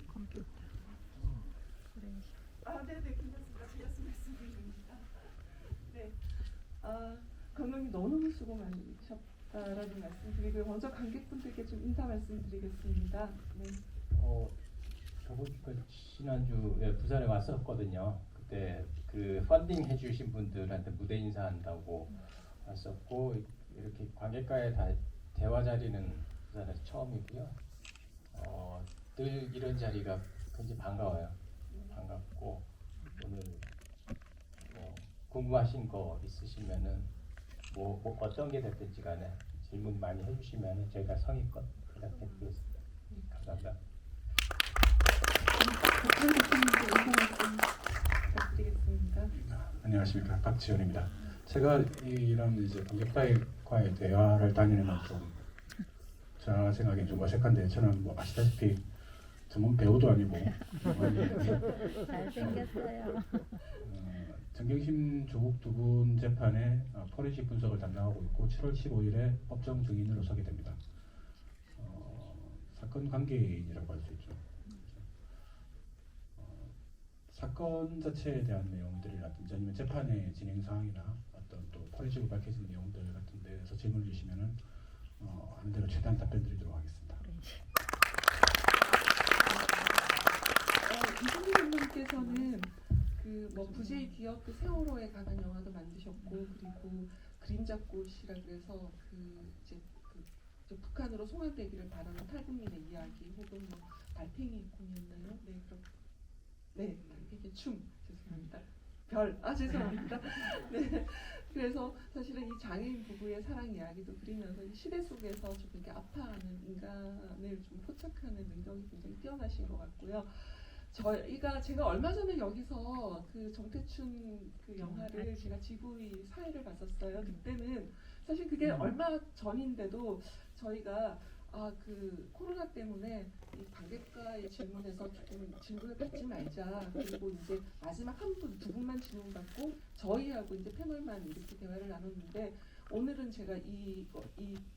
컴퓨터. 네네, 괜찮습니다. 제가 말씀드립니다. 네, 감독님 너무 수고 많으셨다라는 말씀드리고요. 먼저 관객분들께 좀 인사 말씀드리겠습니다. 네. 지난주에 부산에 왔었거든요. 그때 그 펀딩 해주신 분들한테 무대 인사한다고 왔었고, 이렇게 관객과의 대화 자리는 부산에서 처음이고요. 늘 이런 자리가 굉장히 반가워요. 반갑고, 오늘 궁금하신 거 있으시면은 뭐 어떤 게 됐든지 간에 질문 많이 해주시면 저희가 성의껏 대답해드리겠습니다. 감사합니다. 부탁드리겠습니다. 안녕하십니까, 박지현입니다. 제가 이런 이제 관객과의 대화를 다니는 건 좀 제가 생각엔 좀 어색한데, 저는 뭐 아시다시피 전문 배우도 아니고 잘생겼어요. 정경심 조국 두 분 재판의 포렌식 분석을 담당하고 있고 7월 15일에 법정 증인으로 서게 됩니다. 사건 관계인이라고 할 수 있죠. 사건 자체에 대한 내용들이라든지 아니면 재판의 진행 상황이나 어떤 또 포렌식으로 밝혀진 내용들 같은 데에서 질문을 주시면은 하는 대로 최대한 답변 드리도록 하겠습니다. 이승기 감독님께서는 그 뭐 VJ 기업 그 세월호에 관한 영화도 만드셨고, 그리고 그림자꽃이라 그래서 그 이제 저 북한으로 송환되기를 바라는 탈북민의 이야기, 혹은 뭐 달팽이 꿈이었나요? 네, 네, 달팽이 춤, 죄송합니다. 죄송합니다. 네, 그래서 사실은 이 장애인 부부의 사랑 이야기도 그리면서 이 시대 속에서 좀 이렇게 아파하는 인간을 좀 포착하는 능력이 굉장히 뛰어나신 것 같고요. 제가 얼마 전에 여기서 그 정태춘 그 영화를 제가 GV 사회를 봤었어요. 그때는 사실 그게 얼마 전인데도 저희가 그 코로나 때문에 이 관객과의 질문에서 조금 질문을 받지 말자. 그리고 이제 마지막 두 분만 질문 받고 저희하고 이제 패널만 이렇게 대화를 나눴는데, 오늘은 제가 이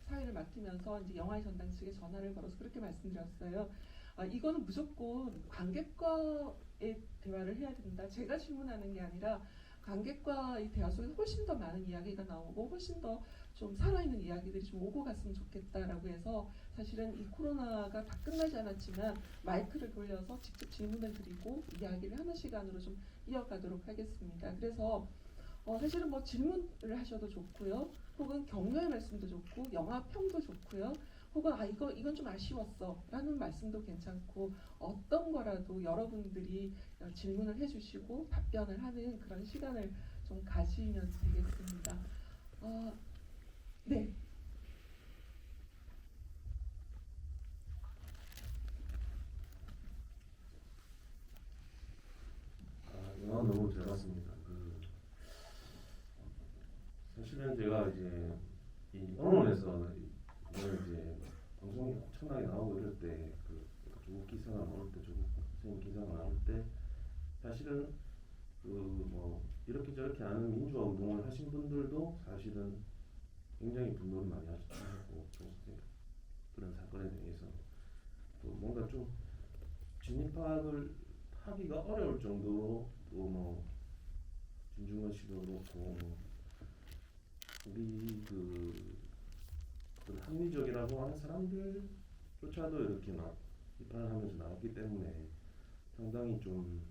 사회를 맡으면서 이제 영화의 전당 측에 전화를 걸어서 그렇게 말씀드렸어요. 이거는 무조건 관객과의 대화를 해야 된다. 제가 질문하는 게 아니라 관객과의 대화 속에 훨씬 더 많은 이야기가 나오고 훨씬 더 좀 살아있는 이야기들이 좀 오고 갔으면 좋겠다라고 해서, 사실은 이 코로나가 다 끝나지 않았지만 마이크를 돌려서 직접 질문을 드리고 이야기를 하는 시간으로 좀 이어가도록 하겠습니다. 그래서 사실은 뭐 질문을 하셔도 좋고요, 혹은 격려의 말씀도 좋고 영화 평도 좋고요, 혹은 이건 좀 아쉬웠어 라는 말씀도 괜찮고, 어떤 거라도 여러분들이 질문을 해주시고 답변을 하는 그런 시간을 좀 가지면 되겠습니다. 네. 영화 너무 잘 봤습니다. 사실은 제가 이제 이 언론에서 이제 방송이 엄청나게 나오고 이럴 때, 조국 기사가 나올 때, 조국 선생님 기사가 나올 때, 사실은 뭐 이렇게 저렇게 하는 민주화 운동을 하신 분들도 사실은 굉장히 분노를 많이 하셨고, 그런 사건에 대해서 또 뭔가 좀 진입학을 하기가 어려울 정도로, 또 뭐 진중권 씨도 그렇고, 우리 합리적이라고 하는 사람들조차도 이렇게 막 비판을 하면서 나왔기 때문에 상당히 좀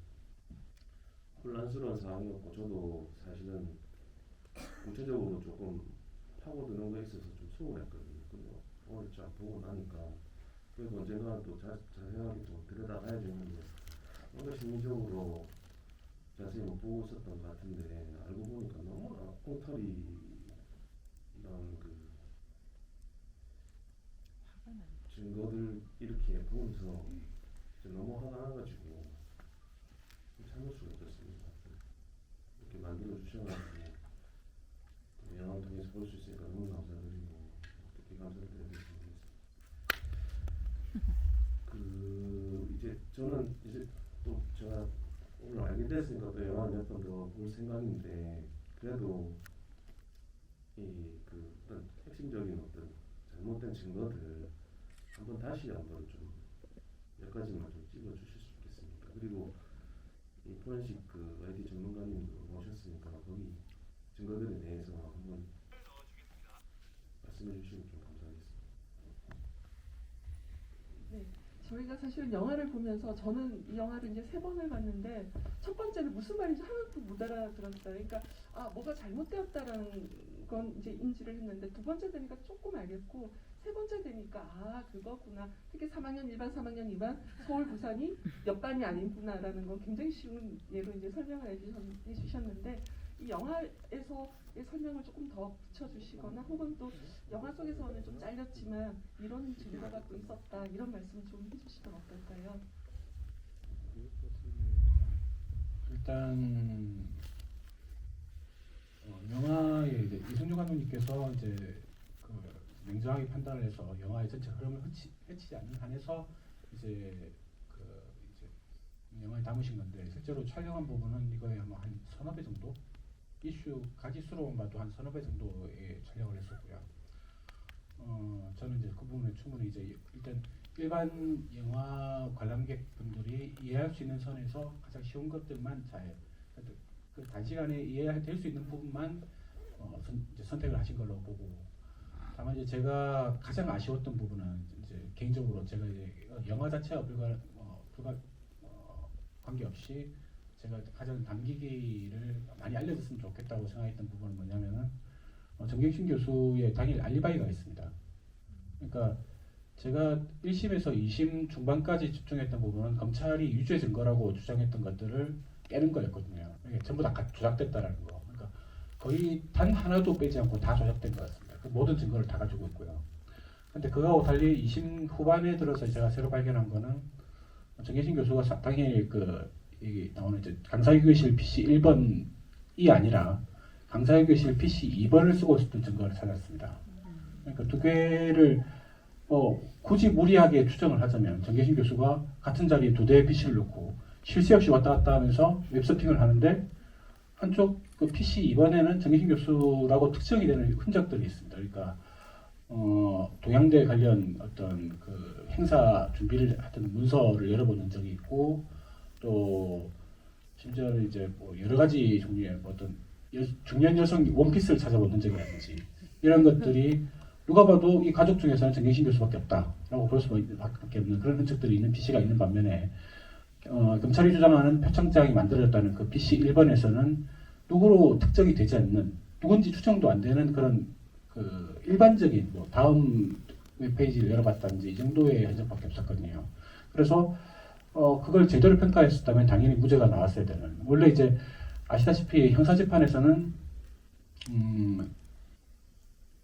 혼란스러운 상황이었고, 저도 사실은 구체적으로 조금 파고드는 거에 있어서 좀 소홀했거든요. 근데 오늘 쫙 보고 나니까 그래도 언젠가는 또 자세하게 좀 들여다봐야 되는데, 뭔가 심리적으로 자세히 못 보고 있었던 것 같은데, 알고 보니까 너무나 꽁털이 이런 증거들 이렇게 보면서 너무 화가 나가지고 참을 수가 없었습니다. 이렇게 만들어 주셔가지고 영화를 통해서 볼 수 있으니까 너무 감사드리고, 어떻게 감사드리는지 모르겠습니다. 이제 저는 이제 또 제가 오늘 알게 됐으니까 또 영화를 몇 번 더 볼 생각인데, 그래도 어떤 핵심적인 어떤 잘못된 증거들 다시 한번 좀 몇 가지만 좀 그리고 이 포렌식 그 IT 전문가님도 오셨으니까 거기 증거들에 대해서 한번 말씀해 주시면 좀 감사하겠습니다. 네, 저희가 사실 영화를 보면서 저는 이 영화를 이제 3번을 봤는데 첫 번째는 무슨 말인지 하나도 못 알아들었어요. 그러니까 뭐가 잘못되었다라는 건 이제 인지를 했는데 두 번째 되니까 조금 알겠고 세 번째 되니까 그거구나. 특히 3학년 1반, 3학년 2반 서울, 부산이 옆반이 아니구나라는 건 굉장히 쉬운 예로 이제 설명을 해주셨는데 이 영화에서의 설명을 조금 더 붙여주시거나 혹은 또 영화 속에서는 좀 잘렸지만 이런 증거가 또 있었다 이런 말씀 좀 해주시면 어떨까요? 일단 영화에 이제 이승주 감독님께서 이제 그 냉정하게 판단을 해서 영화의 전체 흐름을 해치지 않는 한에서 이제 영화에 담으신 건데 실제로 촬영한 부분은 이거에 아마 한 서너 배 정도 이슈 가지수로만 봐도 한 서너 배 정도의 촬영을 했었고요. 저는 이제 그 부분에 충분히 이제 일단 일반 영화 관람객분들이 이해할 수 있는 선에서 가장 쉬운 것들만 잘 그 단시간에 이해될 수 있는 부분만 이제 선택을 하신 걸로 보고, 다만 이제 제가 가장 아쉬웠던 부분은 이제 개인적으로 제가 이제 영화 자체와 관계없이 제가 가장 남기기를 많이 알려줬으면 좋겠다고 생각했던 부분은 뭐냐면은 정경심 교수의 당일 알리바이가 있습니다. 그러니까 제가 1심에서 2심 중반까지 집중했던 부분은 검찰이 유죄 증거라고 주장했던 것들을 깨는 거였거든요. 이게 전부 다 조작됐다라는 거. 그러니까 거의 단 하나도 빼지 않고 다 조작된 것 같습니다. 그 모든 증거를 다 가지고 있고요. 근데 그거하고 달리 2심 후반에 들어서 제가 새로 발견한 거는 정혜신 교수가 당일 이 나오는 이제 강사교실 PC 1번이 아니라 강사교실 PC 2번을 쓰고 있었던 증거를 찾았습니다. 그러니까 두 개를 굳이 무리하게 추정을 하자면 정혜신 교수가 같은 자리에 두 대의 PC를 놓고 쉴 새 없이 왔다 갔다 하면서 웹서핑을 하는데 한쪽 그 PC 2번에는 정혜신 교수라고 특정이 되는 흔적들이 있습니다. 그러니까 동양대 관련 어떤 그 행사 준비를 하던 문서를 열어보는 적이 있고, 또 심지어는 이제 뭐 여러 가지 종류의 어떤 중년 여성 원피스를 찾아보는 적이라든지 이런 것들이 누가 봐도 이 가족 중에서는 정경심 교수밖에 없다라고 볼 수밖에 없는 그런 흔적들이 있는 PC가 있는 반면에 검찰이 주장하는 표창장이 만들어졌다는 그 PC 1번에서는 누구로 특정이 되지 않는, 누군지 추정도 안 되는 그런 그 일반적인 뭐 다음 웹페이지를 열어봤다든지 이 정도의 흔적밖에 없었거든요. 그래서 그걸 제대로 평가했었다면 당연히 무죄가 나왔어야 되는. 원래 이제 아시다시피 형사재판에서는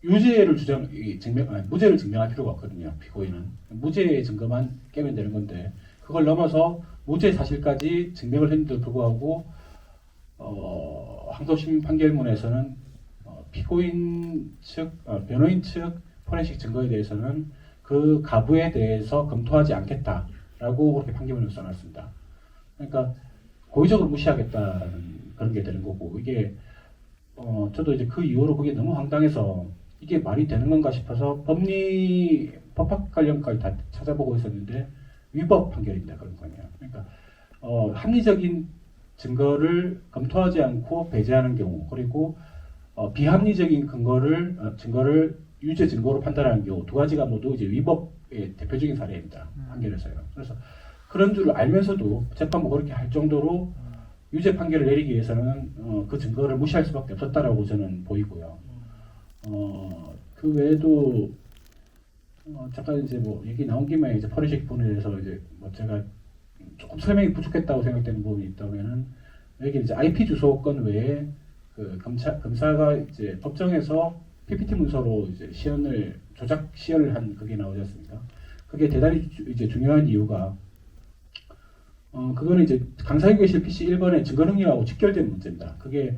무죄를 증명할 필요가 없거든요. 피고인은 무죄의 증거만 깨면 되는 건데 그걸 넘어서 무죄 사실까지 증명을 했는데도 불구하고 항소심 판결문에서는 피고인 측, 변호인 측 포렌식 증거에 대해서는 그 가부에 대해서 검토하지 않겠다라고 그렇게 판결문을 써놨습니다. 그러니까 고의적으로 무시하겠다는 그런 게 되는 거고, 이게 저도 이제 그 이후로 그게 너무 황당해서 이게 말이 되는 건가 싶어서 법학 관련까지 다 찾아보고 있었는데 위법 판결입니다. 그런 거네요. 그러니까 합리적인 증거를 검토하지 않고 배제하는 경우, 그리고 비합리적인 증거를 유죄 증거로 판단하는 경우, 두 가지가 모두 이제 위법의 대표적인 사례입니다. 판결에서요. 그래서 그런 줄 알면서도 재판부 그렇게 할 정도로 유죄 판결을 내리기 위해서는 그 증거를 무시할 수밖에 없었다라고 저는 보이고요. 그 외에도 잠깐 이제 뭐 얘기 나온 김에 이제 포렌식 부분에 대해서 이제 뭐 제가 조금 설명이 부족했다고 생각되는 부분이 있다면은, 여기 이제 IP 주소권 외에 그 검사가 이제 법정에서 PPT 문서로 이제 조작 시연을 한 그게 나오지 않습니까? 그게 대단히 이제 중요한 이유가 그거는 이제 강사교실 PC 1번의 증거 능력하고 직결된 문제입니다. 그게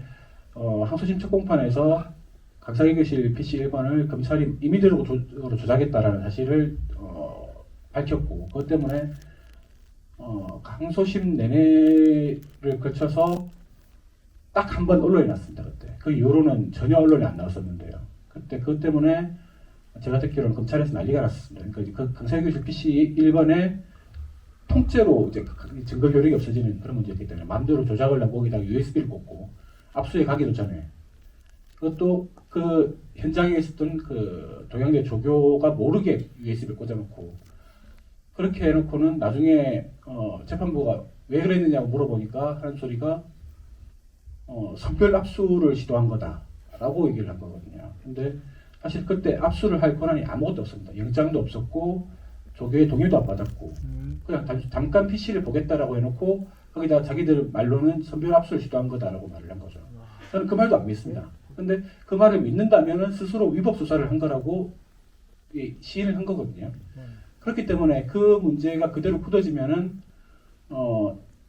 항소심 첫 공판에서 강사교실 PC 1번을 검찰이 임의적으로 조작했다라는 사실을 밝혔고, 그것 때문에 항소심 내내를 거쳐서 딱 한 번 언론에 났습니다. 그때 그 이후로는 전혀 언론에 안 나왔었는데요. 그때 그것 때문에 제가 듣기로는 검찰에서 난리가 났습니다. 그러니까 그 강사교실 PC 1번에 통째로 이제 증거 효력이 없어지는 그런 문제였기 때문에 마음대로 조작을 하고 거기다가 USB를 꽂고 압수해 가기도 전에 그것도 그 현장에 있었던 그 동양대 조교가 모르게 USB를 꽂아놓고 그렇게 해놓고는 나중에 재판부가 왜 그랬느냐고 물어보니까 하는 소리가 선별 압수를 시도한 거다라고 얘기를 한 거거든요. 근데 사실 그때 압수를 할 권한이 아무것도 없습니다. 영장도 없었고 조교의 동의도 안 받았고 그냥 잠깐 PC를 보겠다라고 해놓고 거기다 자기들 말로는 선별 압수를 시도한 거다라고 말을 한 거죠. 저는 그 말도 안 믿습니다. 근데 그 말을 믿는다면은 스스로 위법 수사를 한 거라고 시인을 한 거거든요. 그렇기 때문에 그 문제가 그대로 굳어지면은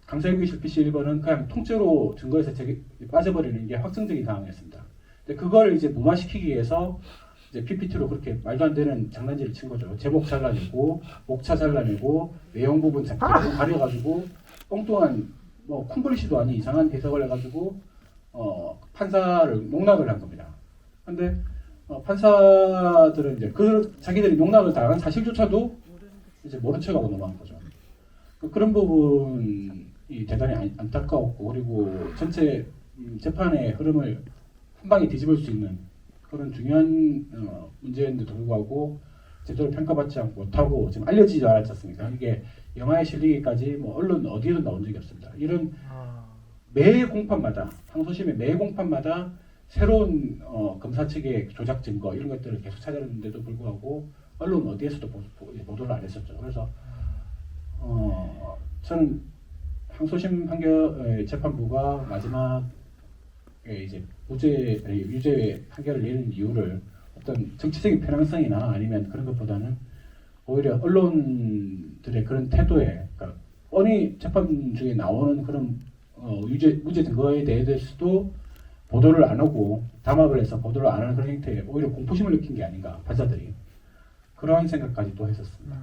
강사일구 실피시 1번은 그냥 통째로 증거에서 빠져버리는 게 확정적인 상황이었습니다. 근데 그걸 이제 무마시키기 위해서 이제 PPT로 그렇게 말도 안 되는 장난질을 친 거죠. 제목 잘라내고 목차 잘라내고 내용 부분 가려가지고 엉뚱한 뭐 콤블리시도 아닌 이상한 해석을 해가지고 판사를 농락을 한 겁니다. 근데 판사들은 이제 그 자기들이 농락을 당한 사실조차도 이제 모른 척하고 넘어간 거죠. 그런 부분이 대단히 안타까웠고 그리고 전체 재판의 흐름을 한 방에 뒤집을 수 있는 그런 중요한 문제인데도 불구하고 제대로 평가받지 못하고 지금 알려지지 않았지 않습니까? 이게 영화에 실리기까지 뭐 언론 어디에도 나온 적이 없습니다. 이런 매 공판마다 항소심의 매 공판마다 새로운 검사 측의 조작 증거 이런 것들을 계속 찾아냈는데도 불구하고 언론 어디에서도 보도를 안 했었죠. 그래서 저는 항소심 판결 재판부가 마지막에 이제 유죄 판결을 내리는 이유를 어떤 정치적인 편향성이나 아니면 그런 것보다는 오히려 언론들의 그런 태도에 그러니까 뻔히 재판 중에 나오는 그런 무죄 증거에 대해서도 보도를 안 하고 담합을 해서 보도를 안 하는 그런 행태에 오히려 공포심을 느낀 게 아닌가 판사들이 그런 생각까지 또 했었습니다.